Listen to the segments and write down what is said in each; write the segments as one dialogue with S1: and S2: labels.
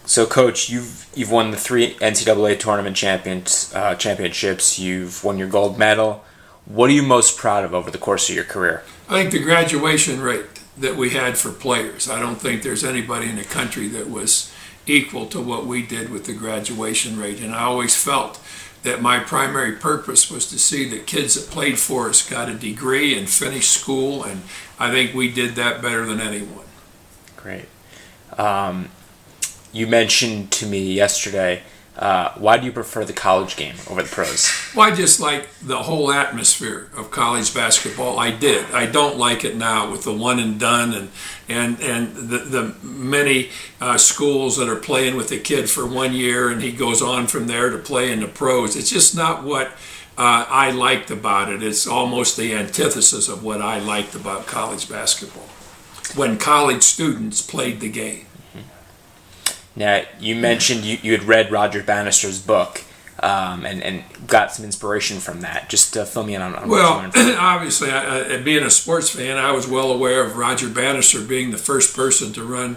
S1: So, Coach, you've won the three NCAA tournament championships. You've won your gold medal. What are you most proud of over the course of your career?
S2: I think the graduation rate that we had for players. I don't think there's anybody in the country that was equal to what we did with the graduation rate. And I always felt that my primary purpose was to see that kids that played for us got a degree and finished school, and I think we did that better than anyone.
S1: Great. You mentioned to me yesterday, why do you prefer the college game over the pros?
S2: Well, I just like the whole atmosphere of college basketball. I did. I don't like it now with the one and done and the many schools that are playing with a kid for 1 year and he goes on from there to play in the pros. It's just not what I liked about it. It's almost the antithesis of what I liked about college basketball when college students played the game.
S1: Now, you mentioned you had read Roger Bannister's book and got some inspiration from that. Just fill me in on what you learned from it.
S2: Obviously, being a sports fan, I was well aware of Roger Bannister being the first person to run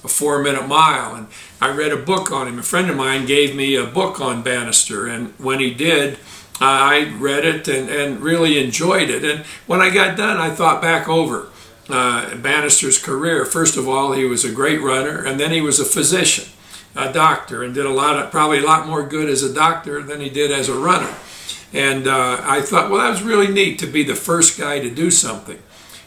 S2: a 4-minute mile. And I read a book on him. A friend of mine gave me a book on Bannister. And when he did, I read it and really enjoyed it. And when I got done, I thought back over Bannister's career. First of all, he was a great runner, and then he was a physician, a doctor, and did probably a lot more good as a doctor than he did as a runner. And I thought, well, that was really neat to be the first guy to do something.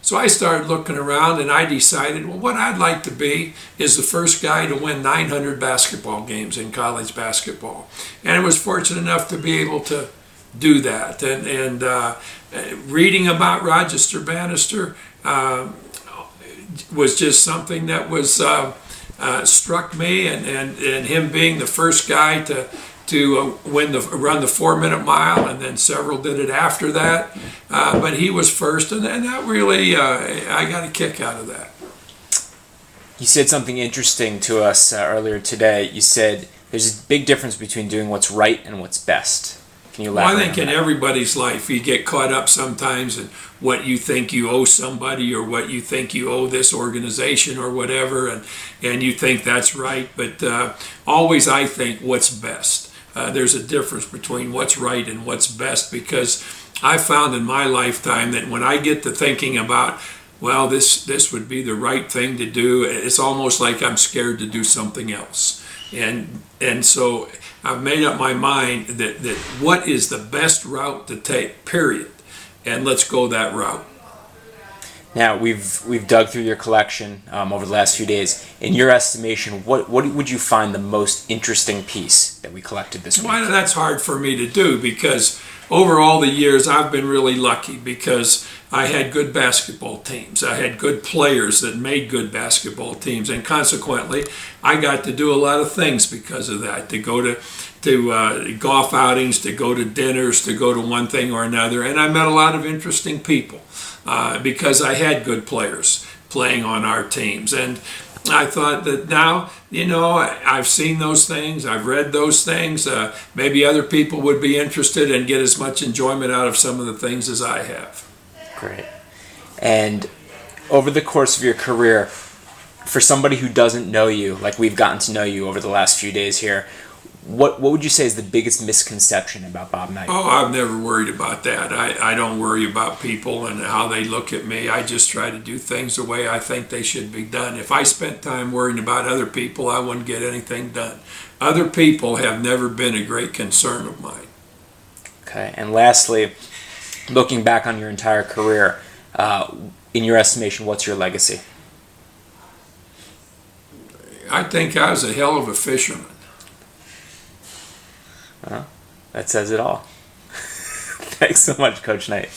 S2: So I started looking around, and I decided, well, what I'd like to be is the first guy to win 900 basketball games in college basketball. And I was fortunate enough to be able to do that. And reading about Roger Bannister was just something that was struck me, and him being the first guy to run the 4-minute mile, and then several did it after that, but he was first, and that really I got a kick out of that.
S1: You said something interesting to us earlier today. You said there's a big difference between doing what's right and what's best. Can you elaborate?
S2: Well, I think in everybody's life you get caught up sometimes in what you think you owe somebody, or what you think you owe this organization or whatever, and you think that's right, but always I think what's best. There's a difference between what's right and what's best, because I found in my lifetime that when I get to thinking about, well, this would be the right thing to do, it's almost like I'm scared to do something else. And so I've made up my mind that what is the best route to take, period, and let's go that route.
S1: Now, we've dug through your collection over the last few days. In your estimation, what would you find the most interesting piece that we collected this week?
S2: Well, that's hard for me to do, because over all the years I've been really lucky, because I had good basketball teams. I had good players that made good basketball teams, and consequently I got to do a lot of things because of that, to go to golf outings, to go to dinners, to go to one thing or another, and I met a lot of interesting people because I had good players playing on our teams. And I thought that now, I've seen those things, I've read those things, maybe other people would be interested and get as much enjoyment out of some of the things as I have.
S1: Great. And over the course of your career, for somebody who doesn't know you, like we've gotten to know you over the last few days here, what would you say is the biggest misconception about Bob Knight?
S2: Oh, I've never worried about that. I don't worry about people and how they look at me. I just try to do things the way I think they should be done. If I spent time worrying about other people, I wouldn't get anything done. Other people have never been a great concern of mine.
S1: Okay, and lastly, looking back on your entire career, in your estimation, what's your legacy?
S2: I think I was a hell of a fisherman.
S1: Well, that says it all. Thanks so much, Coach Knight.